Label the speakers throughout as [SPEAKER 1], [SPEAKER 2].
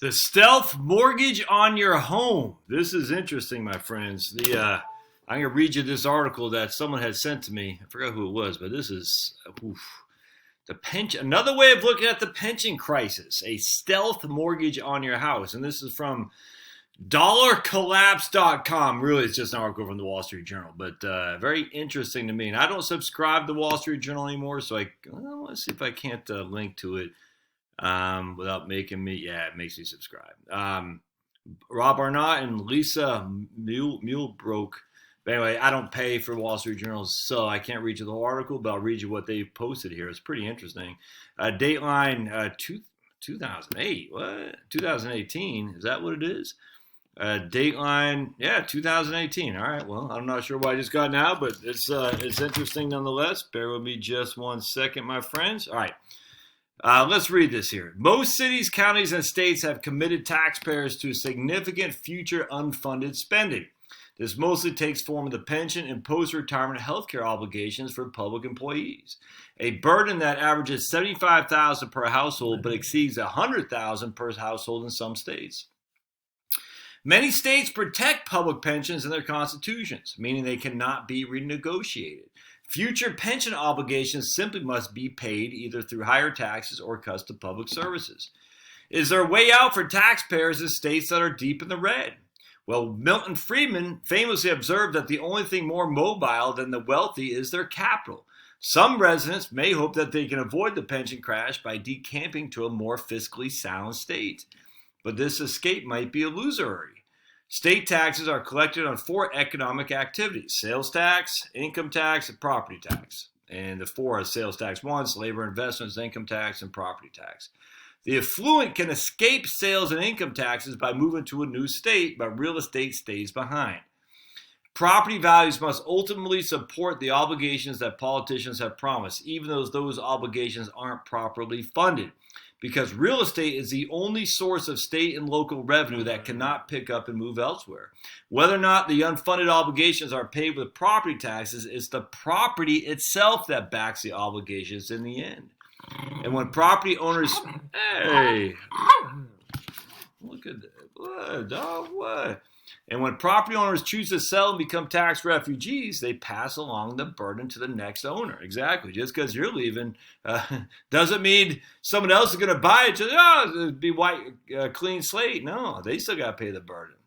[SPEAKER 1] The stealth mortgage on your home. This is interesting, my friends. I'm going to read you this article that someone had sent to me. I forgot who it was, but this is the pension. Another way of looking at the pension crisis. A stealth mortgage on your house, and this is from dollarcollapse.com. Really, it's just an article from the Wall Street Journal, but very interesting to me. And I don't subscribe to the Wall Street Journal anymore, so let's see if I can't link to it. Without making me, it makes me subscribe. Rob Arnott and Lisa Mulebrook. But anyway, I don't pay for Wall Street Journals, so I can't read you the whole article, but I'll read you what they posted here. It's pretty interesting. Dateline 2008. What? 2018? Is that what it is? Dateline, 2018. All right. Well, I'm not sure why I just got now, but it's interesting nonetheless. Bear with me just 1 second, my friends. All right. Let's read this here. Most cities, counties, and states have committed taxpayers to significant future unfunded spending. This mostly takes form of the pension and post-retirement health care obligations for public employees, a burden that averages $75,000 per household but exceeds $100,000 per household in some states. Many states protect public pensions in their constitutions, meaning they cannot be renegotiated. Future pension obligations simply must be paid either through higher taxes or cuts to public services. Is there a way out for taxpayers in states that are deep in the red? Well, Milton Friedman famously observed that the only thing more mobile than the wealthy is their capital. Some residents may hope that they can avoid the pension crash by decamping to a more fiscally sound state. But this escape might be illusory. State taxes are collected on 4 economic activities: sales tax, income tax, and property tax. And the 4 are sales tax once, labor investments, income tax, and property tax. The affluent can escape sales and income taxes by moving to a new state, but real estate stays behind. Property values must ultimately support the obligations that politicians have promised, even though those obligations aren't properly funded, because real estate is the only source of state and local revenue that cannot pick up and move elsewhere. Whether or not the unfunded obligations are paid with property taxes, it's the property itself that backs the obligations in the end. And when property owners... Hey! Look at that. What, dog? What? And when property owners choose to sell and become tax refugees, they pass along the burden to the next owner. Exactly. Just because you're leaving doesn't mean someone else is going to buy it. Just, it'd be white, clean slate. No, they still got to pay the burden.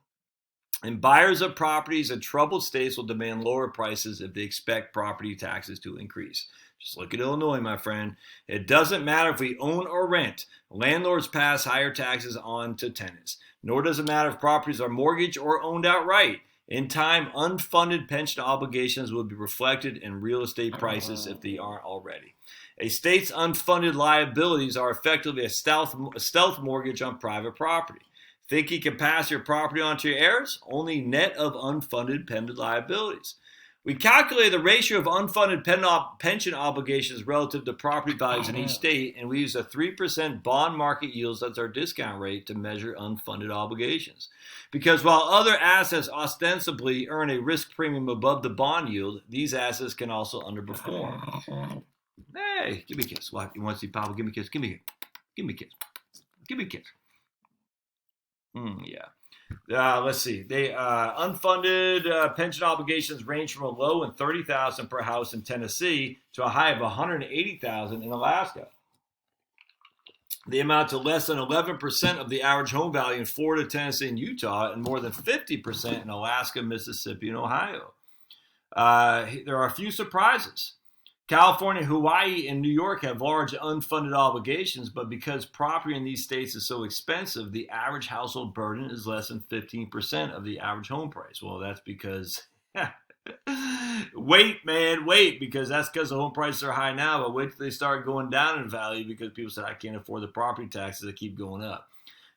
[SPEAKER 1] And buyers of properties in troubled states will demand lower prices if they expect property taxes to increase. Just look at Illinois, my friend. It doesn't matter if we own or rent. Landlords pass higher taxes on to tenants. Nor does it matter if properties are mortgaged or owned outright. In time, unfunded pension obligations will be reflected in real estate prices if they aren't already. A state's unfunded liabilities are effectively a stealth mortgage on private property. Think you can pass your property on to your heirs? Only net of unfunded pending liabilities. We calculate the ratio of unfunded pension obligations relative to property values in each state, and we use a 3% bond market yields as our discount rate to measure unfunded obligations. Because while other assets ostensibly earn a risk premium above the bond yield, these assets can also underperform. Hey, give me a kiss. What, you want to see Papa? Give me a kiss. Give me a kiss. Give me a kiss. Give me a kiss. Yeah. Let's see. They unfunded pension obligations range from a low of $30,000 per house in Tennessee to a high of $180,000 in Alaska. They amount to less than 11% of the average home value in Florida, Tennessee, and Utah, and more than 50% in Alaska, Mississippi, and Ohio. There are a few surprises. California, Hawaii, and New York have large unfunded obligations, but because property in these states is so expensive, the average household burden is less than 15% of the average home price. Well, that's because, wait, because that's because the home prices are high now, but wait till they start going down in value because people say, I can't afford the property taxes that keep going up.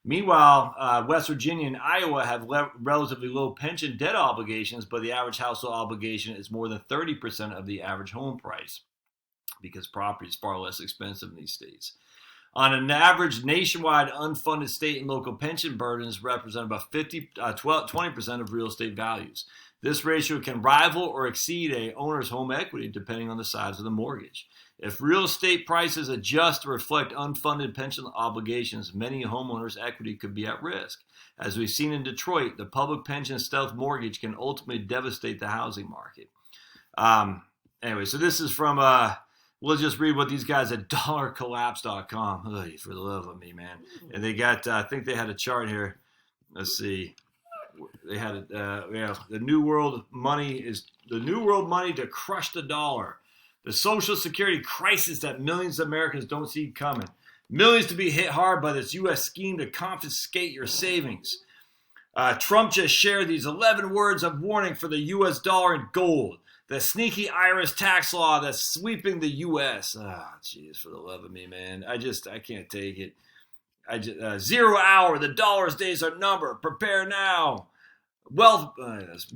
[SPEAKER 1] Meanwhile, West Virginia and Iowa have relatively low pension debt obligations, but the average household obligation is more than 30% of the average home price because property is far less expensive in these states. On an average, nationwide unfunded state and local pension burdens represent about 20% of real estate values. This ratio can rival or exceed a owner's home equity depending on the size of the mortgage. If real estate prices adjust to reflect unfunded pension obligations, many homeowners' equity could be at risk. As we've seen in Detroit, the public pension stealth mortgage can ultimately devastate the housing market. Anyway, so this is from, we'll just read what these guys at dollarcollapse.com. For the love of me, man. And they got, I think they had a chart here. Let's see. They had the new world money to crush the dollar. The Social Security crisis that millions of Americans don't see coming. Millions to be hit hard by this U.S. scheme to confiscate your savings. Trump just shared these 11 words of warning for the U.S. dollar and gold. The sneaky IRS tax law that's sweeping the U.S. Jeez, for the love of me, man. I can't take it. 0 hour, the dollar's days are numbered. Prepare now. Wealth,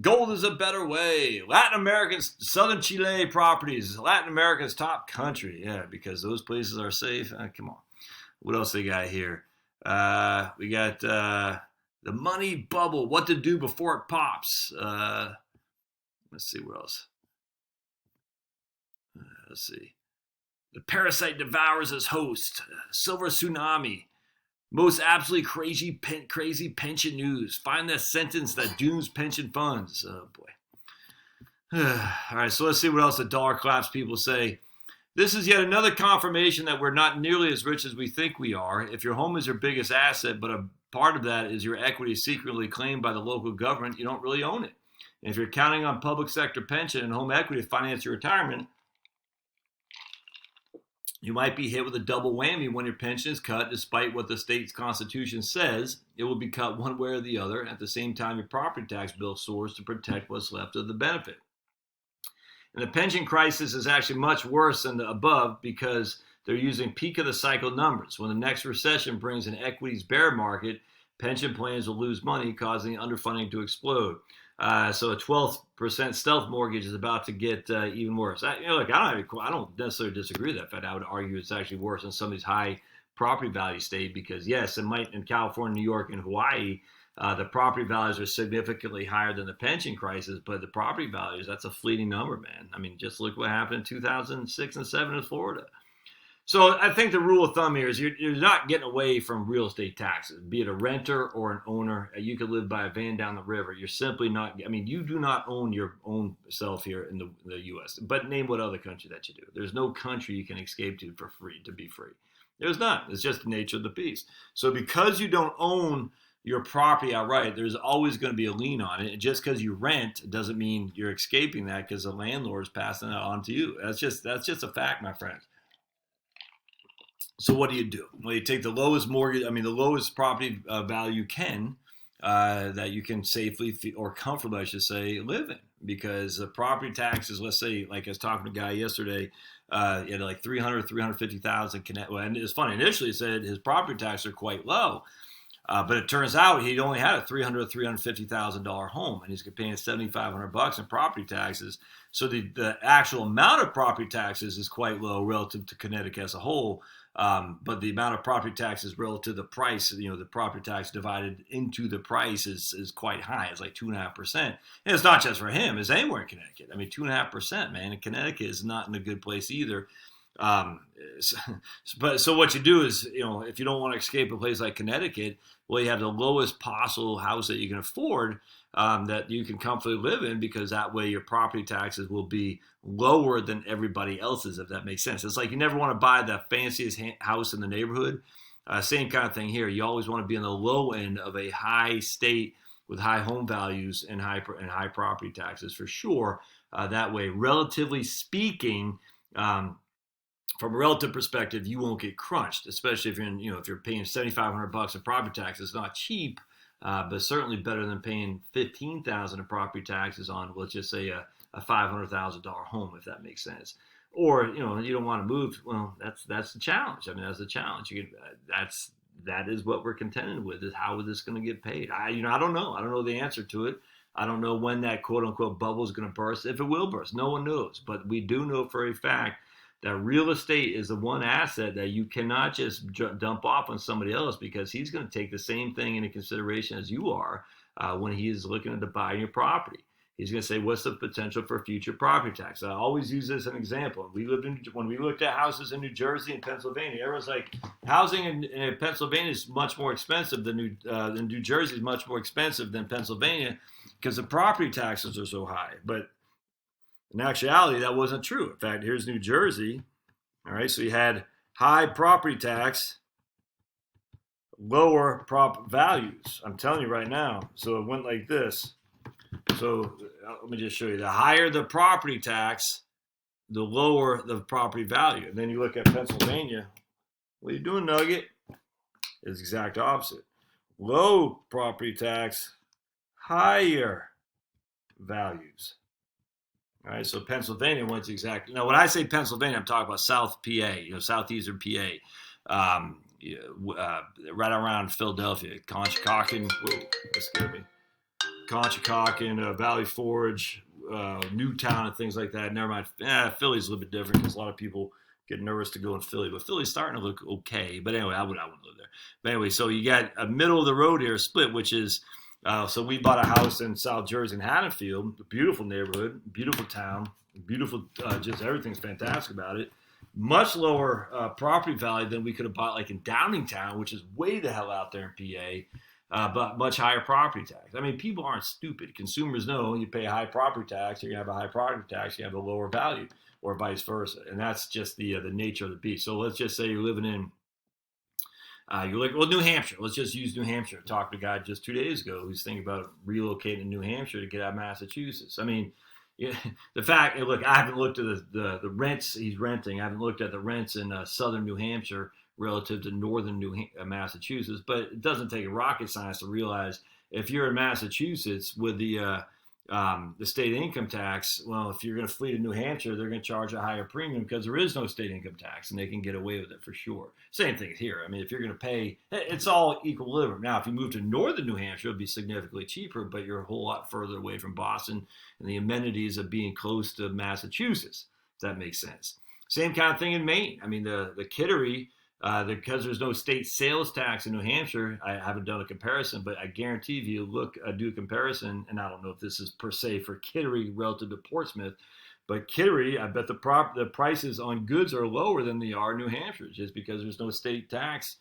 [SPEAKER 1] gold is a better way. Latin America's Southern Chile properties. Latin America's top country. Yeah, because those places are safe. Come on. What else they got here? We got the money bubble. What to do before it pops. Let's see what else. Let's see. The parasite devours his host. Silver tsunami. Most absolutely crazy pension news. Find that sentence that dooms pension funds. Oh, boy. All right, so let's see what else the dollar collapse people say. This is yet another confirmation that we're not nearly as rich as we think we are. If your home is your biggest asset, but a part of that is your equity secretly claimed by the local government, you don't really own it. And if you're counting on public sector pension and home equity to finance your retirement, you might be hit with a double whammy when your pension is cut. Despite what the state's constitution says, it will be cut one way or the other. At the same time, your property tax bill soars to protect what's left of the benefit. And the pension crisis is actually much worse than the above because they're using peak of the cycle numbers. When the next recession brings an equities bear market, pension plans will lose money, causing underfunding to explode. So a 12% stealth mortgage is about to get even worse. I don't necessarily disagree with that fact. I would argue it's actually worse in some of these high property value states because, yes, it might in California, New York, and Hawaii, the property values are significantly higher than the pension crisis, but the property values, that's a fleeting number, man. I mean, just look what happened in 2006 and 2007 in Florida. So I think the rule of thumb here is you're not getting away from real estate taxes, be it a renter or an owner. You could live by a van down the river. You're simply not, you do not own your own self here in the U.S., but name what other country that you do. There's no country you can escape to for free, to be free. There's not. It's just the nature of the beast. So because you don't own your property outright, there's always going to be a lien on it. And just because you rent doesn't mean you're escaping that because the landlord is passing it on to you. That's just a fact, my friends. So what do? Well, you take the lowest mortgage, the lowest property value you can, that you can safely or comfortably, I should say, live in. Because the property taxes, let's say, like I was talking to a guy yesterday, he had like $350,000. Well, and it's funny, initially he said his property taxes are quite low. But it turns out he only had a $350,000 home, and he's paying $7,500 in property taxes. So the actual amount of property taxes is quite low relative to Connecticut as a whole. But the amount of property taxes relative to the price, the property tax divided into the price is quite high. It's like 2.5%. And it's not just for him; it's anywhere in Connecticut. 2.5%, man. And Connecticut is not in a good place either. So what you do is, if you don't want to escape a place like Connecticut, well, you have the lowest possible house that you can afford, that you can comfortably live in, because that way your property taxes will be lower than everybody else's, if that makes sense. It's like you never want to buy the fanciest house in the neighborhood. Same kind of thing here. You always want to be on the low end of a high state with high home values and high property taxes for sure. That way, relatively speaking, from a relative perspective, you won't get crunched, especially if you're paying $7,500 in property taxes. It's not cheap, but certainly better than paying $15,000 in property taxes on, let's just say, a $500,000 home, if that makes sense. Or you don't want to move. Well, that's the challenge. That's the challenge. That is what we're contending with. Is how is this going to get paid? I don't know. I don't know the answer to it. I don't know when that quote unquote bubble is going to burst. If it will burst, no one knows. But we do know for a fact that real estate is the one asset that you cannot just dump off on somebody else, because he's going to take the same thing into consideration as you are when he is looking to buy your property. He's going to say, what's the potential for future property tax? I always use this as an example. When we looked at houses in New Jersey and Pennsylvania, everyone's like, housing in Pennsylvania is much more expensive than New Jersey is much more expensive than Pennsylvania because the property taxes are so high. But in actuality, that wasn't true. In fact, here's New Jersey. All right, so you had high property tax, lower prop values. I'm telling you right now. So it went like this. So let me just show you. The higher the property tax, the lower the property value. And then you look at Pennsylvania. What are you doing, Nugget? It's the exact opposite. Low property tax, higher values. All right, so Pennsylvania went exactly. Now, when I say Pennsylvania, I'm talking about South PA, southeastern PA, right around Philadelphia, Conshohocken. Whoa, that scared me. Conshohocken, Valley Forge, Newtown, and things like that. Never mind. Philly's a little bit different because a lot of people get nervous to go in Philly, but Philly's starting to look okay. But anyway, I wouldn't live there. But anyway, so you got a middle of the road here, split, which is so we bought a house in South Jersey in Haddonfield, a beautiful neighborhood, beautiful town, beautiful, just everything's fantastic about it. Much lower property value than we could have bought like in Downingtown, which is way the hell out there in PA. But much higher property tax. I mean, people aren't stupid. Consumers know you pay a high property tax, you're going to have a high property tax, you have a lower value, or vice versa. And that's just the nature of the beast. So let's just say you're living in, New Hampshire. Let's just use New Hampshire. I talked to a guy just 2 days ago who's thinking about relocating to New Hampshire to get out of Massachusetts. I mean, the fact, look, I haven't looked at the rents he's renting. I haven't looked at the rents in southern New Hampshire relative to northern Massachusetts, but it doesn't take a rocket science to realize if you're in Massachusetts with the state income tax, well, if you're going to flee to New Hampshire, they're going to charge a higher premium because there is no state income tax, and they can get away with it for sure. Same thing here. I mean, if you're going to pay, it's all equilibrium. Now, if you move to northern New Hampshire, it'll be significantly cheaper, but you're a whole lot further away from Boston and the amenities of being close to Massachusetts, if that makes sense. Same kind of thing in Maine. I mean, the Kittery, because there's no state sales tax in New Hampshire, I haven't done a comparison, but I guarantee if you do a comparison, and I don't know if this is per se for Kittery relative to Portsmouth, but Kittery, I bet the prices on goods are lower than they are in New Hampshire, just because there's no state tax,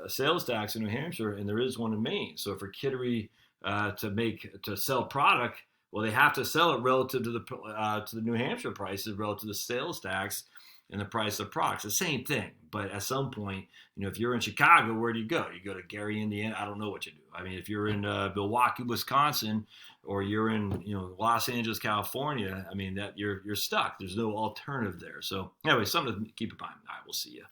[SPEAKER 1] sales tax in New Hampshire, and there is one in Maine. So for Kittery to sell product, well, they have to sell it relative to the New Hampshire prices, relative to the sales tax and the price of products. The same thing. But at some point, if you're in Chicago, where do you go? You go to Gary, Indiana? I don't know what you do. I mean, if you're in Milwaukee, Wisconsin, or you're in Los Angeles, California, I mean, that you're stuck. There's no alternative there. So anyway, something to keep in mind. All right, we'll see you.